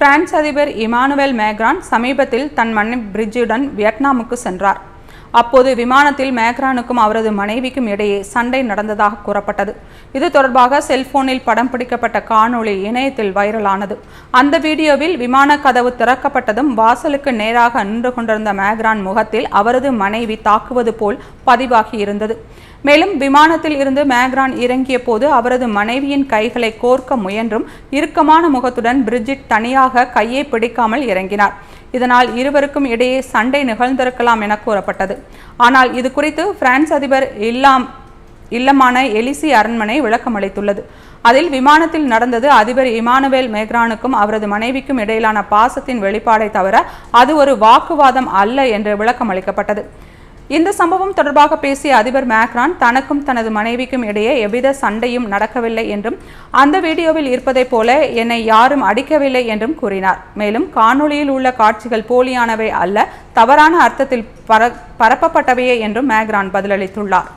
France அதிபர் Emmanuel Macron சமீபத்தில் தன் மனைவி பிரிஜிட்டுடன் வியட்நாமுக்கு சென்றார். அப்போது விமானத்தில் மேக்ரானுக்கும் அவரது மனைவிக்கும் இடையே சண்டை நடந்ததாக கூறப்பட்டது. இது தொடர்பாக செல்போனில் படம் பிடிக்கப்பட்ட காணொளி இணையத்தில் வைரலானது. அந்த வீடியோவில் விமான கதவு திறக்கப்பட்டதும் வாசலுக்கு நேராக நின்று கொண்டிருந்த மேக்ரான் முகத்தில் அவரது மனைவி தாக்குவது போல் பதிவாகி இருந்தது. மேலும் விமானத்தில் இருந்து மேக்ரான் இறங்கிய போது அவரது மனைவியின் கைகளை கோர்க்க முயன்றும் இறுக்கமான முகத்துடன் பிரிஜிட் தனியாக கையை பிடிக்காமல் இறங்கினார். இதனால் இருவருக்கும் இடையே சண்டை நிகழ்ந்திருக்கலாம் என கூறப்பட்டது. ஆனால் இது குறித்து பிரான்ஸ் அதிபர் இல்லமான எலிசி அரண்மனை விளக்கமளித்துள்ளது. அதில் விமானத்தில் நடந்தது அதிபர் இமானுவேல் மேக்ரானுக்கும் அவரது மனைவிக்கும் இடையிலான பாசத்தின் வெளிப்பாடை தவிர அது ஒரு வாக்குவாதம் அல்ல என்று விளக்கமளிக்கப்பட்டது. இந்த சம்பவம் தொடர்பாக பேசிய அதிபர் மேக்ரான் தனக்கும் தனது மனைவிக்கும் இடையே எவ்வித சண்டையும் நடக்கவில்லை என்றும் அந்த வீடியோவில் இருப்பதைப் போல என்னை யாரும் அடிக்கவில்லை என்றும் கூறினார். மேலும் காணொளியில் உள்ள காட்சிகள் போலியானவை அல்ல, தவறான அர்த்தத்தில் பரப்பப்பட்டவையே என்றும் மேக்ரான் பதிலளித்துள்ளார்.